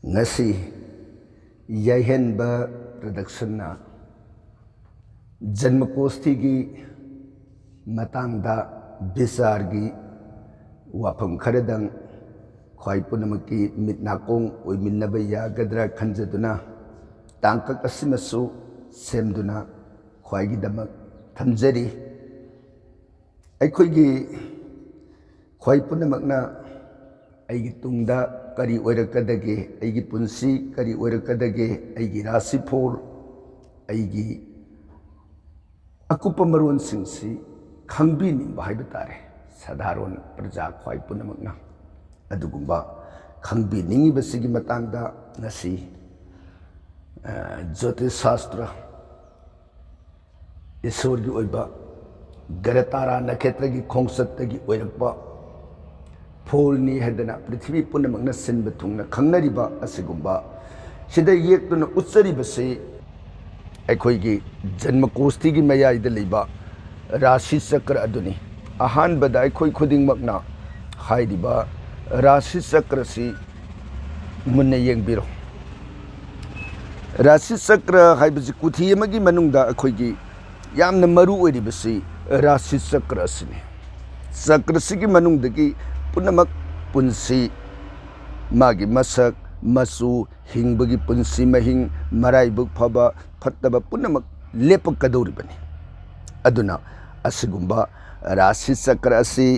ngasi yahenba production na janmakosti gi matangda bisar gi wafam kharadang khwai punamaki mitnakong oiminaba yagadra khanjaduna tangkak asimasu semduna khwai gi damak thamjari aikhoigi khwai punamakna aigi tungda kari oirakadage aigi punsi kari oirakadage aigi rasipol aigi akupa maron singsi khangbiningba haiba tare sadharon praja khwai punamakna adugumba khangbiningibasigi matangda ngasi jyotish shastra isor gi oiba garatara nakhetra gi khongsat gi oirakpa Polni hadana prithvi punamakna sinba thungna khangnariba asigumba sida yektuna utsaribase aikhoigi janmakosti gi mayaida leiba rashi chakra aduni ahanbada aikhoi khudingmakna hairiba rashi chakra si munna yengbiro rashi chakra haibasi kuthi amagi manungda aikhoigi yamna maru oiribasi rashi chakra sini chakra sigi manungdagi punamak punsi magi masak masu hingbagi punsi mahing maraibuk phaba phattaba punamak lepak kadoribani aduna asigumba rashi chakra asi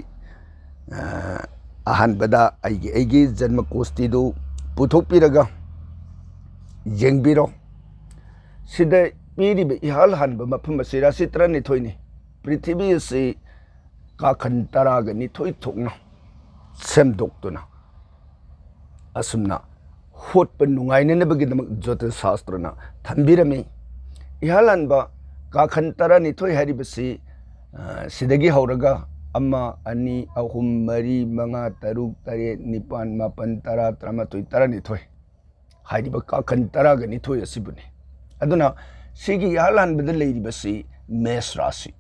ahanbada aigi janmakosti du puthokpiraga yengbiro sida piriba ihal hanba mafam asi rashi 32 ni prithvi asi kakhan taraga ni thoi thokna semdoktuna asumna hotpa nungainanabagidamak jyotish shastrana thambirami ihalanba kakhan tara ni thoi haribasi sidagi hauraga amma ani ahum mari manga taruk tare nipan mapan tara tramatoi tara ni thoi hariba kakhan taraga ni thoi asibuni aduna sigi ihalanbada leiribasi mes rasi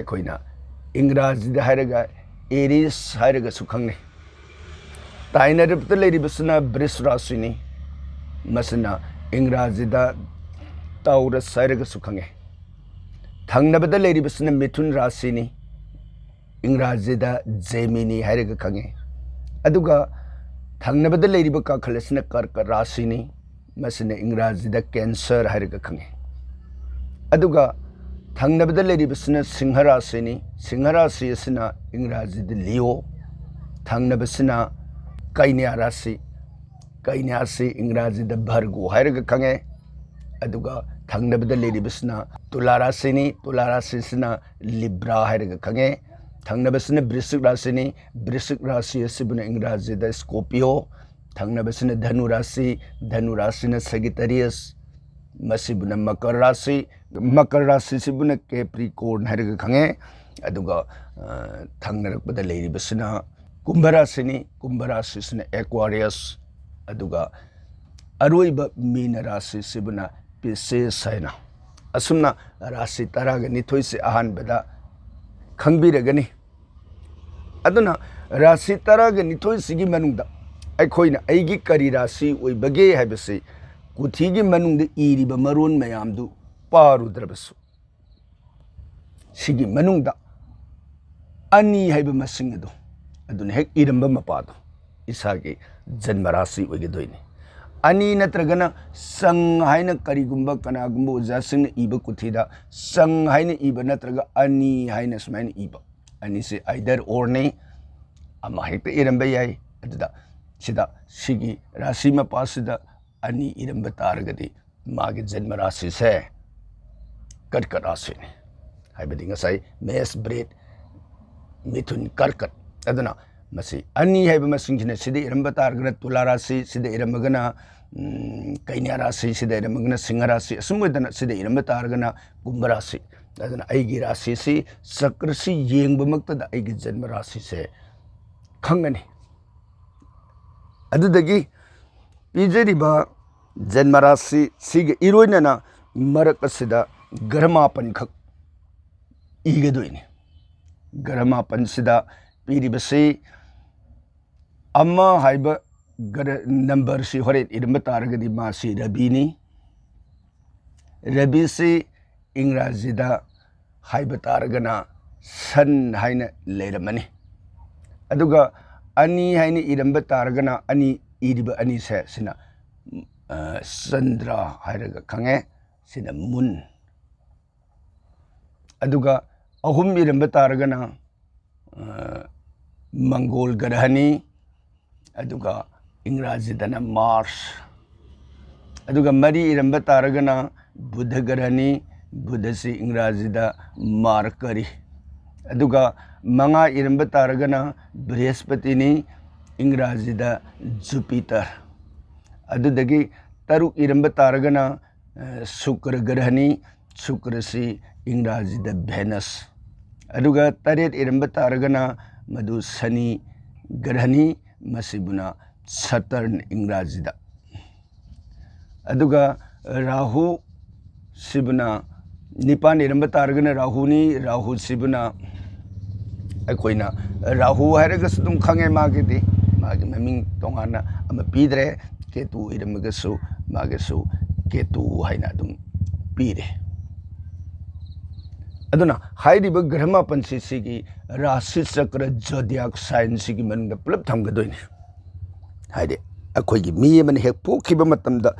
ekoina ingrazida haraga Aries hairaga sukhangne tainarabta leiribasna Bris rasini masna ingrazida Taurus hairaga sukhange thangnabada leiribasna Mithun rasini ingrazida Gemini hairaga khange aduga thangnabada leiriba kakhalasna Karka rasini masna ingrazida Cancer hairaga khange aduga thangnabada leiribasna Singha rasini Singha rasi asna ingrazida Leo thangnabasna Kanya rasi ingrazida Virgo hairaga khange aduga thangnabada leiribasna Tula rasini Tula rasi asna Libra hairaga khange thangnabasna Vrishik rasini Vrishik rasi asibuna ingrazida Scorpio thangnabasna Dhanu rasi na Sagittarius masibuna Makar rasi sibuna Capricorn hairaga khange aduga thangnarakpada leiribasna Kumbha rasi sina Aquarius aduga aroiba Meena rasi sibuna Pisces haina asumna rasi taraga nithoi se ahanbada khangbiragani aduna rasi taraga nithoi sigi manungda aikhoina aigi kari rasi oibage haibase kuthi gi manungda iriba maron mayamdu parudrabasu sigi manungda ani haiba masing adu aduna hek iramba mapado isagi janma rasi oigedoini ani natragana sang haina karigumba kanagumba ujasing iba kuthida sang haina iba natraga ani haina smaina iba ani se either or ne ama hekta iramba yai aduda sida sigi rasi mapasida ani iramba taragadi magi janma rasi se karkat rasi ne haibadi ngasai mes bread Mithun Karkat aduna masi ani haiba masingina sida iramba targana Tula rasi sida irambagana Kanya rasi sida irambagana Singha rasi asumudana sida iramba targana Kumbha rasi aduna aigi rasi si sakrasi yengba maktada aigi janma rasi se khangani adudagi pijariba janma rasi siga iroinana marak asida garamapan khak igedoini garamapan sida piribasi amma haiba number si horet iramba taragadi ma si Rabini Rabi si Ingrazida haiba taragana san haina leiramani aduga ani haina iramba taragana ani iriba ani se sina Sandra hairaga khange sina mun aduga ahum iramba taragana Mongol garahani aduga Ingrazidana Mars aduga mari iramba taragana Buddha garahani Buddha si Ingrazida Mercury aduga manga iramba taragana Brihaspati ni Ingrazida Jupiter adudagi taruk iramba taragana Shukra garahani Shukra si Ingrazida Venus aduga taret iramba taragana madu Shani garahani masibuna Saturn Ingrazida aduga Rahu sibuna nipan iramba taragana Rahu ni Rahu sibuna akoina Rahu hairaga sudum khange magidi magi maming tongana ama pidre Ketu iramba su magasu Ketu haina dum pire aduna hairiba grahama pansi sigi rasi chakra zodiac sign sigi manga pulap thamgadoini haide akhoi gi mi man hek pokhiba matamda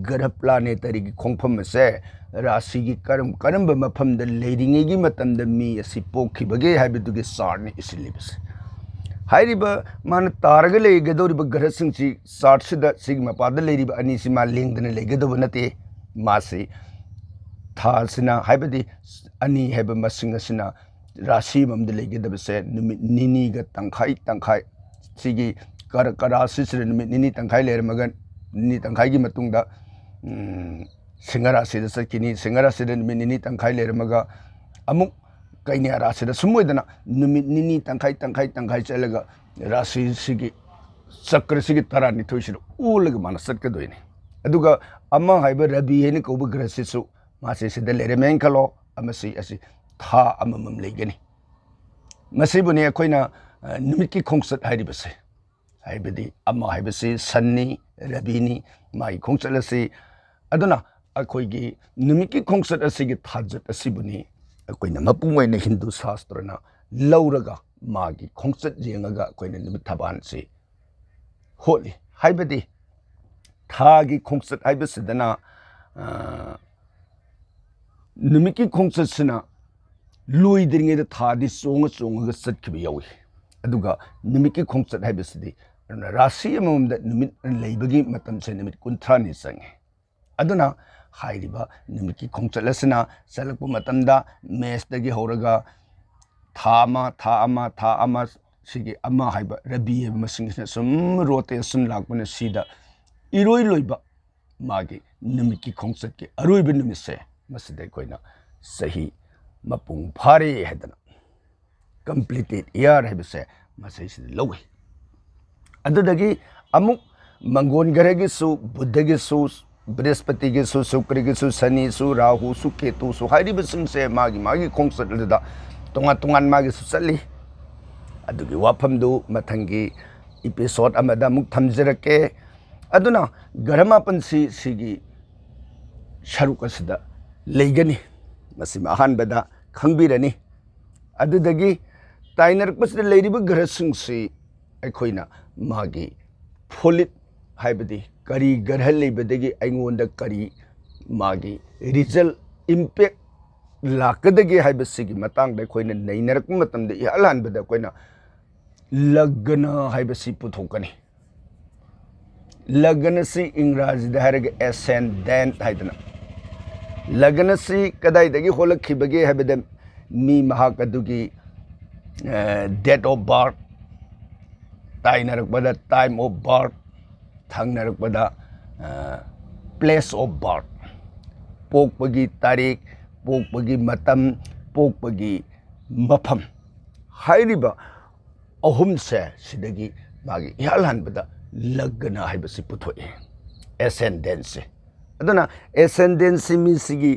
grah planetary gi khongpham se rasi gi karamba mafam da leiringe gi matamda mi asi pokhibage haibidu gi sarni isilibs hairiba man taraga legadoriba grah singchi sartsida sigma pada leiriba ani sima lengdana legadoba nate masi Thasina haibadi ani haiba masing asina rasi mamda legedaba se numit nini ga tangkhai sigi karasi sira numit nini tangkhai leramaga nini tangkhai gi matungda singarasi da sakini singarasi da numit nini tangkhai leramaga amuk kaini rasi da sumoidana numit nini tangkhai chalaga rasi sigi sakra sigi tarani thoisira ulaga mana satkadoini aduga amma haiba rabi heni koba grasisu Masih sedang leremeng kalau masih asi tha amam legani masih buni aku ina numiki kongsat hari besi hari bedi amma hari besi Sunni Rabini mai kongsat lasi aduna aku igi numiki kongsat asi gi thajat asi buni aku ina mapungwai na Hindu sastra na lauraga magi kongsat jengaga aku ina numit thaban si holi hari bedi tha gi kongsat hari besi dana numiki kongsat sina lui diringe da thadi songa ga satkiba yawi aduga numiki kongsat haibasidi rasi amamda numit leibagi matam se numit kunthani sange aduna hairiba numiki kongsat lasina salakpa matamda mes dagi horaga tha ama sigi ama haiba rabi masing sum rotation lakpana sida iroi loiba magi numiki kongsat ke aroiba numise masida koina sahi mapung phare hadana completed year habse masai si lowi adudagi amuk mangon garagi su buddhagi su brihaspati gi su shukra gi su shani su rahu su ketu su hairi bising se magi kongsat da tungan magi su sali adugi waphamdu mathangi episode amada muk thamjirake aduna garama pansi sigi sharuk asida Legani masih ahan beda khangbirani adudagi tainar pasda leiriba grasing si akoina magi folit haibadi kari garhal leibadagi aingonda kari magi result impact lakadagi haibasigi matang da koina nainar matamda ihalan beda koina lagana haibasi puthokani lagana si ingraz da haraga ascendant haidana Laganasi kadai dagi holak khibage habedam mi mahakadugi date of birth tainarak bada time of birth thangnarak bada place of birth pok bagi tarik pok bagi matam pok bagi mafam hairiba ahum se sidagi magi ihalhan bada lagana haibasi puthoi ascendance aduna ascendancy misigi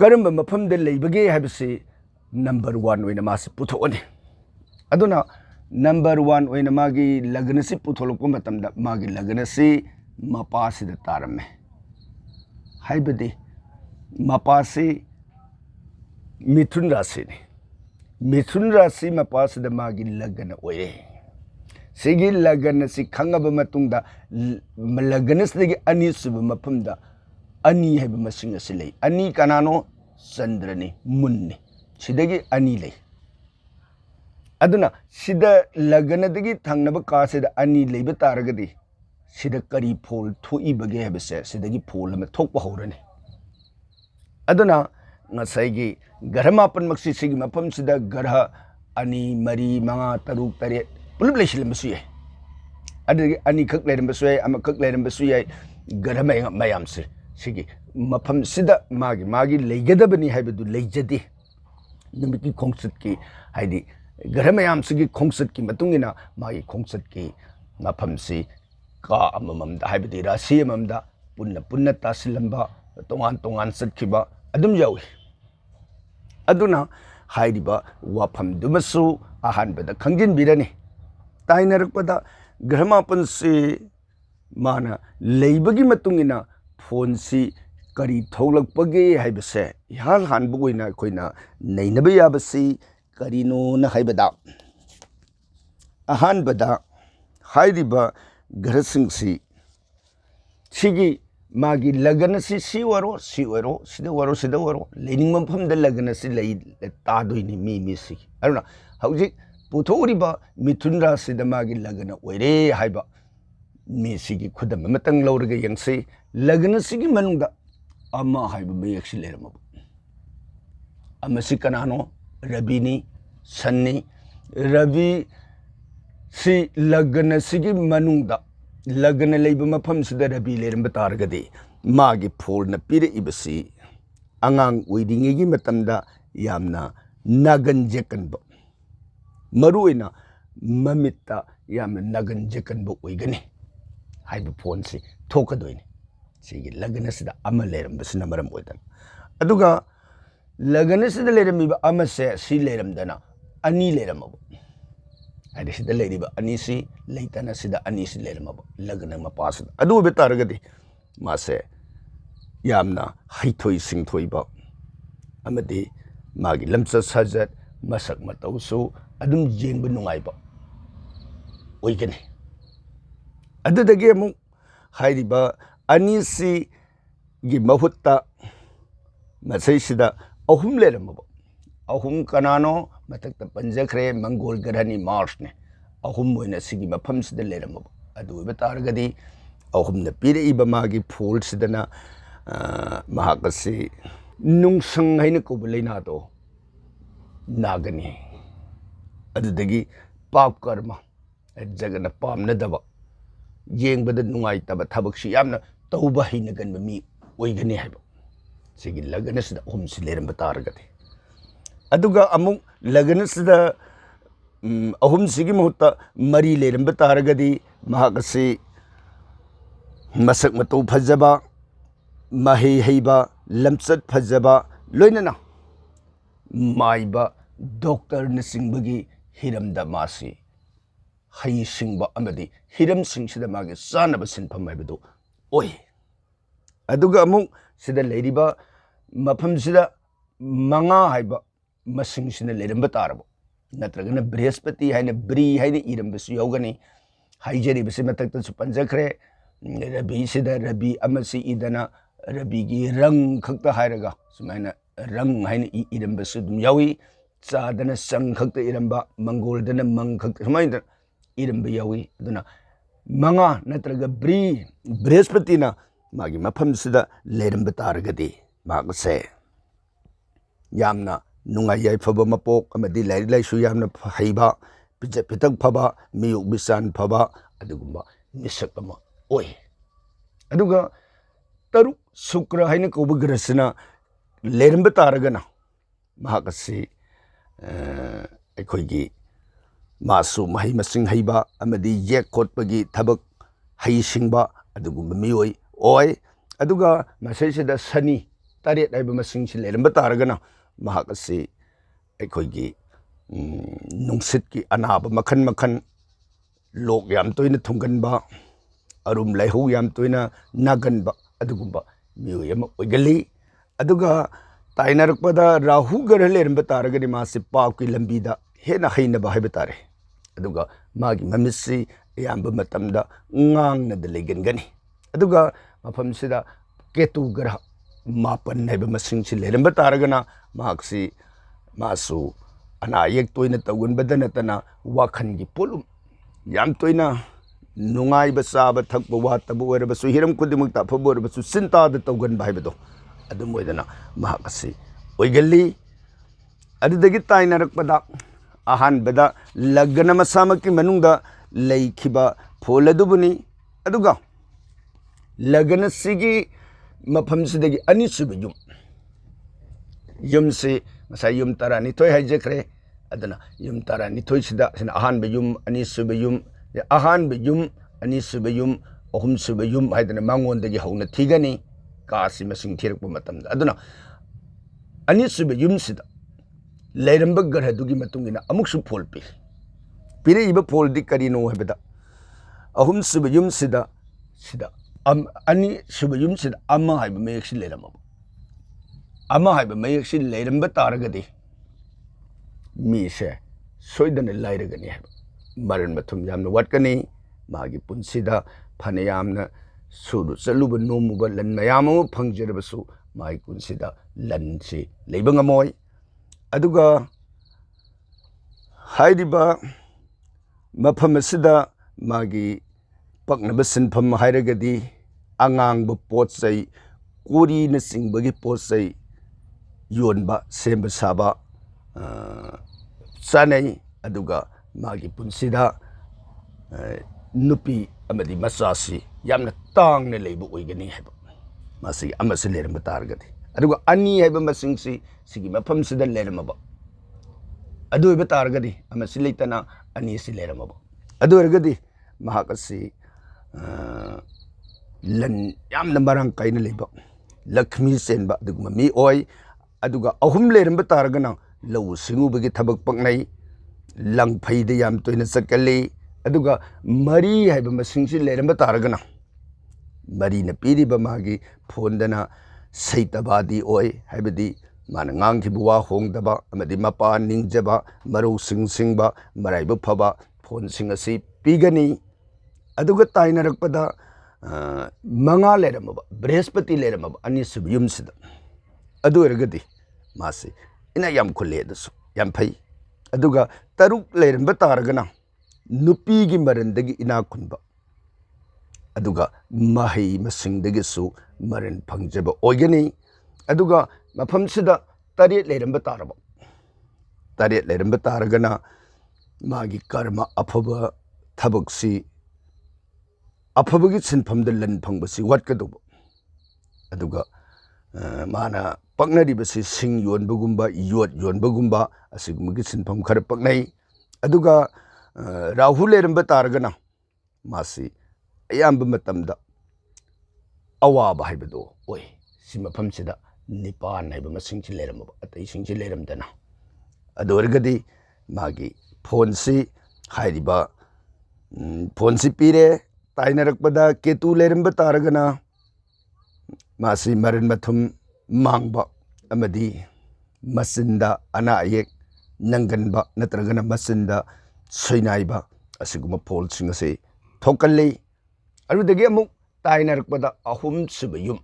karamba mafamda leibage habisi number 1 oina masi puthoni aduna number 1 ओइना मागी लगनसी पुथोलकप मतमदा मागी लगनसी मपासिदा तारमे हाइबदी मपासी मिथुन राशि ने मिथुन राशि मपासिदा मागी लगन ओइरे सिगी लगन सि खंगब मतुंगदा लगनसदगी अनि सुब मफमदा अनि हैब मसिंग असि लई अनि कनानो चंद्रनी मुन्नी सिदगी अनि लई अदुना सिदा लगनदगी थंगनब कासेदा अनि लैब तारगदी सिदा करी फोल थोइबगे हैबसे सिदगी फोल अम थोकप हौरनी अदुना ngसाइगी ग्रह मापन मक्सी सिगी मफम सिदा ग्रह अनि मरी मंगा तरुक तरे पुलुप लेसिलमसु याय अदगी अनि खक लेरमसु याय अम खक लेरमसु याय ग्रह मयाम से सिगी मफम सिदा मागी मागी लेगदबनी हैबदु लेजदी नमिकी खोंसत की हाइदी ग्रह मयाम सिगी खोंसत की मतुंगिना मागी खोंसत की मफम से का अममदा हैबदी राशि अममदा पुन्ना पुन्ना तासिलंबा तोंगान तोंगान सतखिबा अदुम यावी अदुना हाइदिबा वाफम दुमसु अहानबदा खंजिन बिरनी ताइनरकपदा ग्रहमापन से माना लेबगी मतुंगिना फोन सी करी थोलकपगे हाइबसे इहाल हानबुगोइना खोइना नैनबे याबसी करीनो न हाइबदा अहानबदा हाइदिबा ग्रहसिंगसी सिगी मागी लगन सी वरो सिदा वरो लेनिंग मफम द लगन सि लई तादोइनी मी सी अरुना हौजी पुथोरिबा मिथुन राशि द मागी लगन ओइरे हाइबा मी सिगी खुदम मतंग लौरगे यंगसे लगन सिगी मनुंगा अमा हाइबा मयक्सि लेरम अमसि कनानो रबिनी सन्नी रवि सी लगन सिगी मनुंगा लगन लेब मफम सिदा रबी लेरम तारगदे मागी फोल न पिरे इबसी अंगांग ओइदिंगेगी मतमदा यामना नागन जेकनब मरुइना ममित्ता यामना नागन जेकनब ओइगनी हाइब फोन से थोकदोइनी सिगी लगन सिदा अमा लेरम बसना मरम ओइदन अदुगा लगन सिदा लेरमिबा अमसे सि लेरमदना अनि लेरमब हाइदे सिदा लेरिबा अनि सि लेतना सिदा अनि सि लेरमब लगन मपास अदु बेतारगदी मासे यामना हाइथोइ सिंथोइबा अमदी मागी लमसा सजत मसक मतौसु अदुम जेंब नुंगाइबा ओइगनी अदुदगी अमु हाइरिबा अनि सि गी महुत्ता मसैसिदा अहुम लेरमब अहुम कनानो मतक पंजखरे मंगोल ग्रहनी मार्स ने अहुम मोइना सिगी मफम सिदा लेरमब अदु बेतारगदी अहुम न पिरे इबा मागी फोल सिदना महाकसी नुंसंग हैन को लेना तो नागनी अदुदगी पाप कर्म जगन पामनदब येंबद नुंगाइतब थबकसी यामना तौबा हैनगन मी ओइगनी हैब सिगी लगन सिदा अहुम सि लेरम तारगदी अदुगा अमुक लगन सिदा अहुम सिगी मुहूर्ता मरी लेरम तारगदी महाकसी मसक मतौ फजबा महे हैबा लमचत फजबा लोइनना माइबा डॉक्टर नसिंगबगी हिरमदा मासी हई सिंगबा अमदी हिरम सिंगसिदा मागे सानब सिनफम हैबदो ओइ अदुगा अमुक सिदा लेरिबा मफम सिदा मंगा हैबा मसिंग सिना लेरम तारबो नत्रगना बृहस्पति हैन ब्री हैन इरमबसु यौगनी हाइजरिबसे मतक्तसु पंजखरे रबी सिदा रबी अमसी इदना रबी की रंग खक्ता हायरगा सुमाइना रंग हैन इरमबसु दुम यावी चादना संग खक्ता इरमबा मंगोलदना मंग खक्ता सुमाइना इरमबा यावी अदुना मंगा नत्रगा ब्री बृहस्पतिना मागी मफम सिदा लेरम तारगदी मागसे यामना नुंगा याइफबा मपोक अमदी लाइरि लाइसु यामना हैबा पिज पितक फबा मियुक बिसान फबा अदुगुम्बा मिसक अमा ओइ अदुगा तरु शुक्र हैन कोब ग्रहसना लेरम तारगना महाकसी अखोइगी मासु मही मसिंग हैबा अमदी येक खोटपगी थबक हई सिंगबा अदुगुम्बा मियोइ ओइ अदुगा मसैसिदा सनी तारेत हैबा मसिंग सि लेरम तारगना महाकसी अखोइगी nungsit ki anaba makhan makhan lok yam toina thunganba arum laihu yam toina naganba adugumba miyoy ama oigali aduga tainarakpada rahu gara leramba taragani masi paaki lambida hena hainaba haiba tare aduga magi mamisi yamba matamda ngangna da legangani aduga mafamsida ketu gara mapan haiba masingsi leramba taragana maksi masu ana yek toina tagunbada natana wakhangi polum yam toina nungai ba saba thakba wataba oiraba su hiram kudimukta afabu oiraba su sinta da tawgan baibado adum oidana mahakasi oigali adudagi tainarakpada ahanbada lagana masamaki manungda leikhiba pholadubuni aduga lagana sigi mafamsidagi anisuba yumsi masai yum tarani toy haijakre adana yum tarani toy sida sina ahanba yum anisuba yum ahanba yum anisuba yum ahumsuba yum haidana mangondagi hauna thigani kasi masing thirakpa matamda aduna anisuba yum sida leiramba garhadugi matungina amuksu phol pire iba phol di karino habada ahumsuba yum sida ani suba yum sida ama haiba mayeksi leirama ama haiba mayeksi leiramba taragadi mise soidana lairagani haiba maran mathum yamna watkani magi punsida phane yamna suru chaluba nomuba lan mayam ama phangjerbasu mai punsida lan si leiba ngamoy aduga haidiba mafam asida magi paknaba sinpham hairagadi angangba potsai kuri na singbagi potsai yonba semba saba sanai aduga magi punsida nupi amadi masasi yamna tangna leiba oigani haiba masi amasi leramba targadi aduga ani haiba masingsi sigi mafamsida leramaba adu iba targadi amasi leitana ani si leramaba adu ergadi mahakasi lan yamna marang kaina leiba lakshmi senba adugma mi oi aduga ahum leramba targana law singubagi thabak paknai lang phaida yam toina sakali aduga mari haiba masingsi leramba taragana mari na piriba magi phondana saitabadi oi haibadi mana ngangkhibu wa hongdaba amadi mapa ningjaba maru singba maraiba phaba phone singasi pigani aduga tainarakpada manga leramaba brihspati leramaba ani subyumsida adu ergadi masi ina yam khulle dasu yam phai aduga taruk leramba taragana nupi gi marandagi ina khunba aduga mahi masingdagi su maran phangjaba oigani aduga mafamsida taret leramba taraba taret leramba taragana magi karma afaba thabaksi afabagi sinphamda lan phangbasi watkaduba aduga mana paknaribasi sing yonbagumba yot yonbagumba asigumagi sinpham khara paknai aduga rahul leramba taragana masi ayamba matamda awaba haibado oi si mafamsida nipan haiba masingsi leramaba atai singsi leramdana adu ergadi magi phone si hairiba phone si pire tainarakpada ketu leramba taragana masi maran mathum mangba amadi masinda ana ayek nanganba natragana masinda soinaiba asiguma phol singase thokalli adudagi amuk tainarakpada ahum suba yum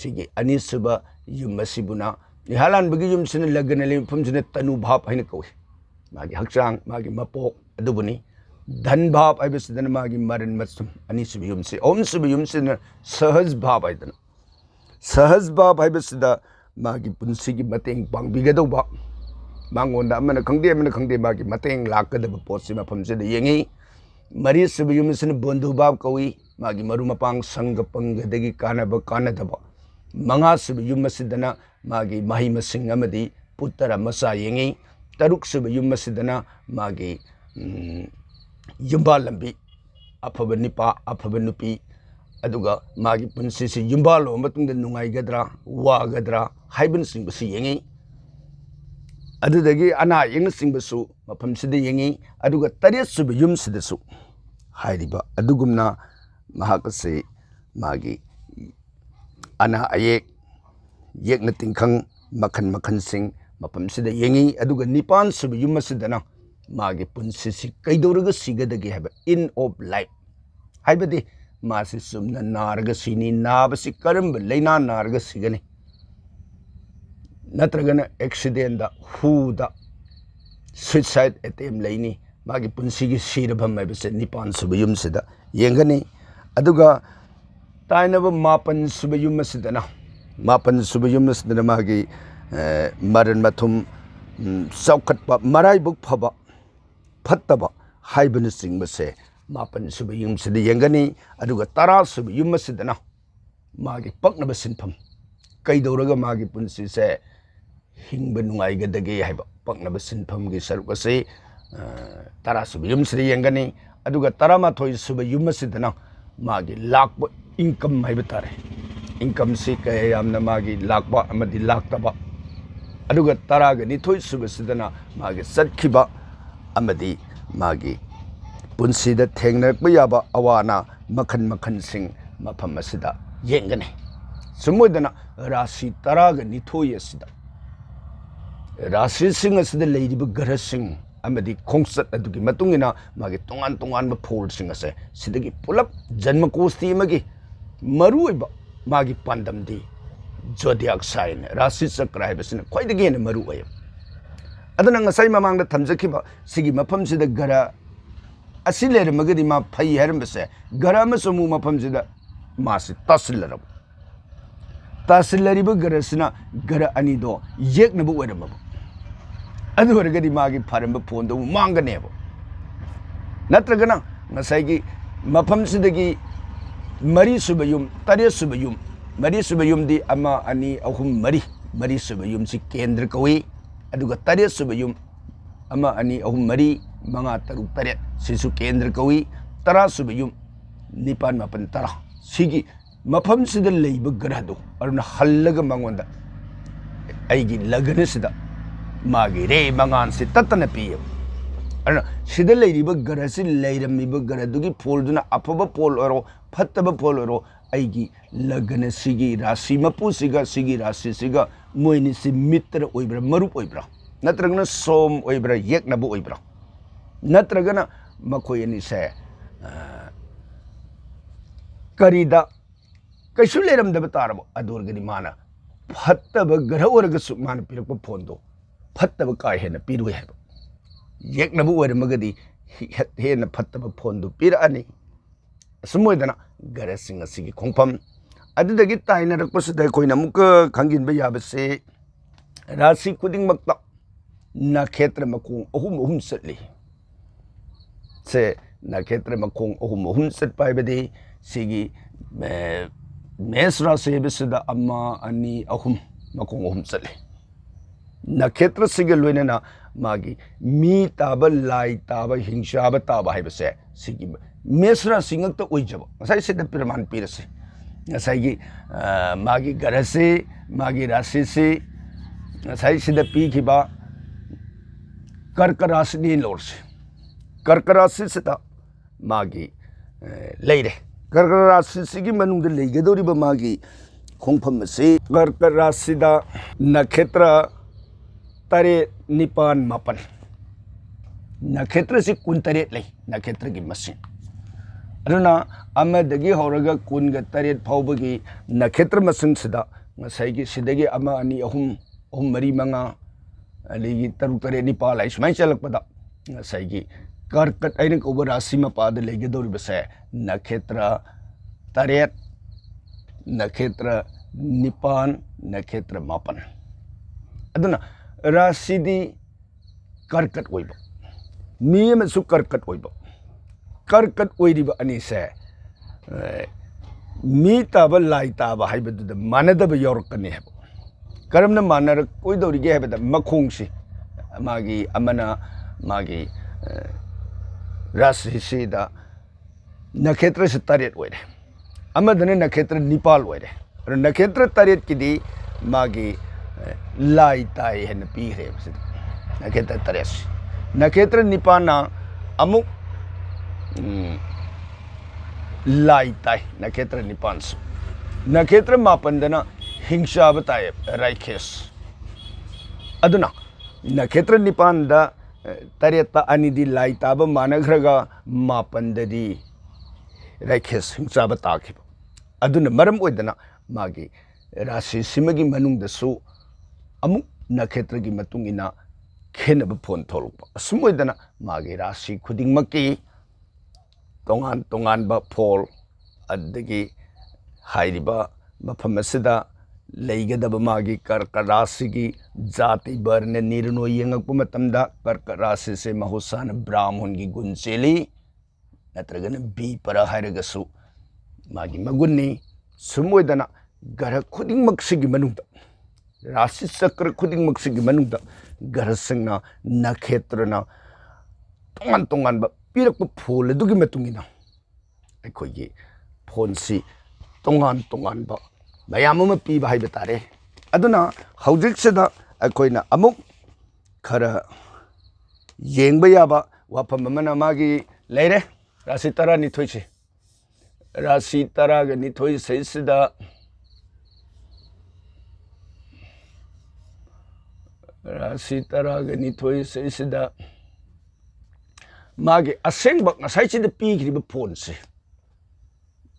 sigi ani suba yum masibuna nihalan bagi yum sina lagana le phumsina tanu bhap haina kawi magi hakchang magi mapok adubuni dhan bhap aibasidana magi maran matsum ani suba yum si om suba yum sina sahaj bhap aidana sahaj bhap aibasida magi punsigi mateng pangbigadauba mangonda amana khangde magi mateng lakadaba potsi mafamsida yengi mari suba yum sina bondu bhap kawi magi maru mapang sangga pangadagi kanaba kanadaba manga suba yum asidana magi mahi masing amadi puttara masa yengi taruk suba yum asidana magi yumba lambi afaba nipa afaba nupi aduga magi punsisi yumba lo matungda nungaigadra wagadra haiban singbasi yengi adudagi ana yeng singbasu mafam sida yengi aduga tariat suba yum sidasu hairiba adugumna mahakase magi ana ayek yekna tingkhang makhan sing mafam sida yengi aduga nipan suba yum sidana magi punsisi kaidorga sigadagi haba in of life haibadi masi sumna narga sini nabasi karamba leina narga sigani natragana accident da huda suicide attempt leini magi punsigi sirabam haibase nipan suba yum sida yengani aduga tainaba mapan suba yum sidana mapan suba yum sidana magi maran mathum saukhatpa marai buk phaba phattaba haibana singbase mapan suba yum sida yengani aduga tara suba yum sidana magi paknaba sinpham kaidoraga magi punsi se hingba nungai gadage haiba paknaba sinpham gi saruk ase tara suba yum sida yengani aduga tarama thoi suba yum sidana magi lakba income haiba tare income si kayamna magi lakba amadi laktaba aduga taraga ni thoi suba sidana magi satkhiba amadi magi punsida thengnak yaba awana makhan sing mafam asida yengani sumoidana rasi taraga ni thoi asida rasi sing asida leiriba gara sing amadi khongsat adugi matungina magi tongan ba phol sing ase sidagi pulap janma kosti magi maruiba magi pandamdi zodiac sign rasi chakra haibasina khoidagi ne maru ayam adana ngasai mamangda thamjakhiba sigi mafam sida gara asiler magadi ma phai herambase gara masamu mafam sida masi tasilariba gara sina gara anido yeknabu weramabu adu wargadi magi pharamba phone do manganebo natragana ngasai mafam sidagi mari subayum tare subayum mari subayum di ama ani ahum mari subayum si kendra kawi aduga tare subayum ama ani ahum mari manga taruk tare sisu kendra kawi tara subayum nipan mapan tara sigi mafam sida leiba garado aruna hallaga mangonda aigi lagana sida magi re mangan si tatana piye aruna sida leiriba garasi leiramiba garadugi polduna apaba pol oro phattaba pol oro aigi lagana sigi rasi mapu sigi rasi siga moini si mitra oibra marup oibra natragana som oibra yeknabu oibra natragana makoyani se karida kaisu leramdaba tarabo adorgani mana phattaba gara oragasu mana pirakpa phondo phattaba kai hena piru heba yeknabu oiramagadi hena phattaba phondo pirani sumoidana gara singa sigi khongpham adudagi taina rakpasida koina muka khanginba yabase rasi kuding makta nakhetra makong ahum satli se nakhetra makong ahum sat paibadi sigi mesra se besida amma ani ahum makong ahum satli nakhetra siga loinana magi mi taba lai taba hingsaba taba haibase sigi mesra singakta oijaba ngasai sida pirman pirase ngasai gi magi garase magi rasi se ngasai sida pi khiba karkarasni lorse karkarasi sida magi leire karkarasi sigi manungda leigadoriba magi khongpham ase karkarasida nakhetra tare nipan mapan nakhetra si kuntare lei nakhetra gi masin aduna amadagi horaga kunga taret phawbagi nakhetra masing sida ngasai gi sidagi ama ani ahum mari manga aligi taruk tare nipal ai sumai chalakpada ngasai gi karkat aina ko rasi mapada legadori base nakhetra taret nakhetra nipan nakhetra mapan aduna rasidi karkat oiba miyam su karkat oiba karkat oiriba ani se mi taba lai taba haibadu da manadaba yorkani hebo karamna manar koi dorige habada makhongsi magi amana magi rasi sida nakhetra se taret oire amadane nakhetra nipal oire nakhetra taret kidi magi lai tai hen pi re नखेत्र तरेस नखेत्र निपाना अमुक लाई ताई नखेत्र निपान नखेत्र मापनदना हिंसा बताए राइखेस अदुना नखेत्र निपानदा तरेता अनिदी लाई ताब मानग्रगा मापनददी राइखेस हिंसा बताखिब अदुना मरम ओइदना मागी राशि सिमगी मनुंगदसु अमुक नखेत्र की मतुंगिना खेनब फोन थोलुप असुमोइदना मागी राशि खुदिंगमकी तोंगान तोंगान बा फोल अदगी हाइरिबा मफम असिदा लेगदब मागी कर्क राशि की जाति वर्ण निर्णय यंगप मतमदा कर्क राशि से महोसान ब्राह्मण की गुण चेली नत्रगन बी पर हाइरगसु मागी मगुन्नी सुमोइदना घर खुदिंगमक्सिगी मनुंगदा राशि चक्र खुदिंगमक्सिगी मनुंगदा घर सिंगना नखेत्रना तोंगान तोंगान बा पिरक फोल दुगी मतुंगिना अखोगी फोन सी तोंगान तोंगान बा मयाम अमा पीबा हाइबा तारे अदुना हौजिकसिदा अखोइना अमुक खरा येंगबा याबा वाफम अमना मागी लेरे राशि 12 से राशि 12 सैसिदा राशि 12 सैसिदा मागे असेंग बक नसाइसिदा पीगिरिबा फोन से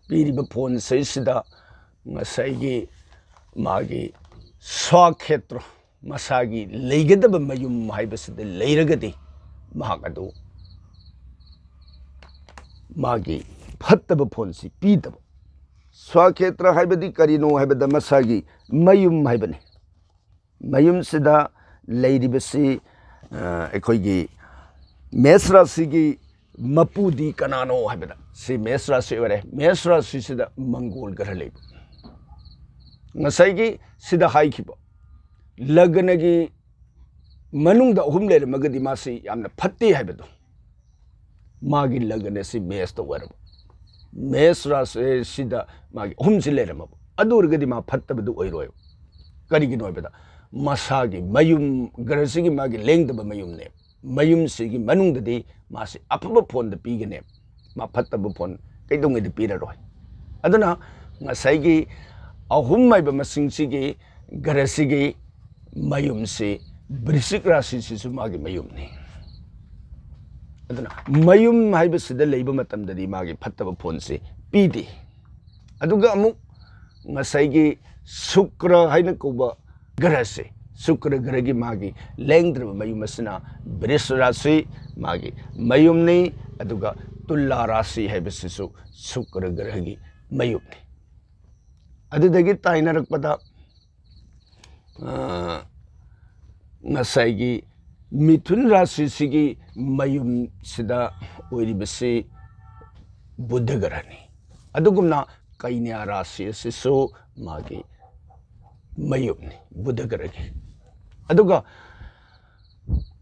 पीरिबा फोन सैसिदा नसाइगी मागे स्वाक्षेत्र मसागी लेगदब मयुम हाइबसिदा लेरगदि महाग अदु मागी फत्तब फोन से पीदब स्वाक्षेत्र हाइबदि करिनो हाइबद मसागी मयुम हाइबने मयुम सिदा लेरिबसि अखोइगी मेष राशि की मपुदी कनानो हाइबदा सि मेष राशि ओरे मेष राशि सिदा मंगोल ग्रह लेब ngसाइगी सिदा हाइखिब लगनगी मनुंगदा अहुम लेरमगदि मासि यामना फत्ते हाइबदो मागी लगन से मेष तो वरब मेष राशि सिदा मागी अहुम से लेरमब अदुरगदि मा फत्तबदु ओइरोय करिगिनो हाइबदा मसागी मयुम ग्रहसिगी मागी लेंगदब मयुमने मयुम सिगी मनुंगदि मासि अफब फोन द पीगने मा फत्तब फोन कैदोंगदि पीररोय अदुना ngसाइगी अहुम माइब मसिंगसिगी ग्रहसिगी मयुम से वृश्चिक राशि सिसु मागी मयुमने अदुना मयुम हाइबसिदा लेइब मतमददि मागी फत्तब फोन से पीदि अदुगा अमुक ngसाइगी शुक्र हाइना कोबा ग्रह से शुक्र ग्रह की मागी लेंद्रब मयुमसना वृष राशि मागी मयुमनी अदुगा तुला राशि हाइबसिसु शुक्र ग्रह की मयुमनी अदुदगी ताइनरकपदा ngसाइगी मिथुन राशि सिगी मयुम सिदा ओइरिबसि बुध ग्रहनी अदुगुमना कन्या राशि सिसु मागी मयुमनी बुध ग्रह की अदुगा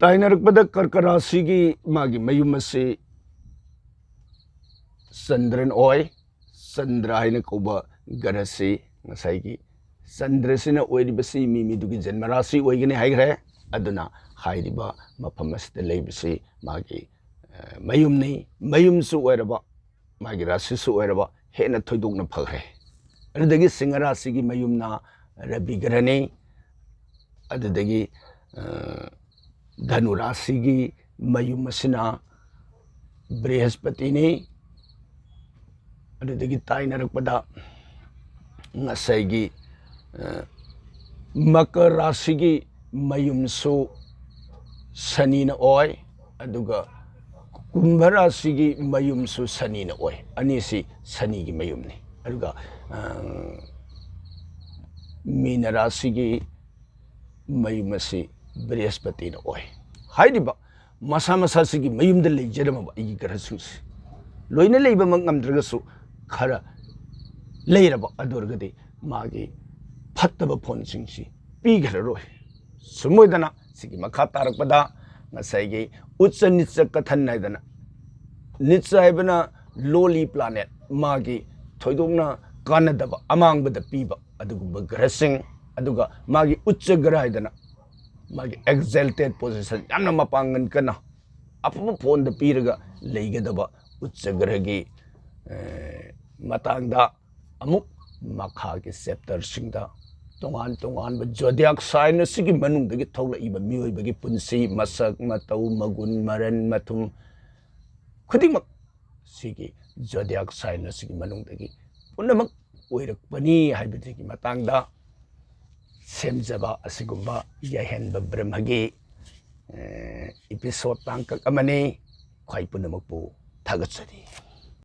ताइनरकपदा कर्क राशि की मागी मयुम से चंद्रन ओय चंद्र हाइना कौबा ग्रह से ngसाइगी चंद्र सिना ओइरिबसि मिमिदुगी जन्म राशि ओइगने हाइग्रे अदुना हाइरिबा मफम असिदा लेबिसि मागी मयुमनी मयुमसु ओइरबा मागी राशि सु ओइरबा हेना थोइदोकना फग्रे अदुदगी सिंह राशि की मयुमना रवि ग्रहने अदुदगी धनु राशि की मयुमसिना बृहस्पति ने अदुदगी ताइनरकपदा ngसाइगी मकर राशि की मयुमसु शनि न ओय अदुगा कुंभ राशि की मयुमसु शनि न ओय अनिसि शनि की मयुमनी अदुगा मीन राशि की मयुमसि बृहस्पति न ओय हाइदिबा मसा मसा सिगी मयुमद लेजरमबा इगी ग्रहसुसि लोइना लेबा मंगमद्रगसु खरा लेरबा अदुरगदि मागी फत्तब फोन सिंगसि पीगररोय सुमोइदना सिगी मखा तारकपदा ngसाइगी उच्च निच्च कथन नाइदना निच्च हाइबना लोली प्लानेट मागी थोइदोंना कानदबा अमांगबदा पीबा अदुगुबा ग्रहसिंग अदुगा मागी उच्च ग्रह हाइदना मागी एक्सल्टेड पोजीशन यामना मपांगन कना अफब फोन द पीरगा लेगदबा उच्च ग्रह की मतंगदा अमुक मखा के चैप्टर सिंगदा तोंगान तोंगान जोडियाक साइन सिगी मनुंग दगी थौलइबा मियोइबगी पुंसी मसक मतौ मगुन मरन मथुम खुदिमक सिगी जोडियाक साइन सिगी मनुंग दगी पुनमक ओइरकपनी हाइबदगी मतंगदा सेमजबा असिगुम्बा याहेनबा ब्रह्मगी एपिसोड तांकक अमने ख्वाइ पुनमकपु थागतसरी।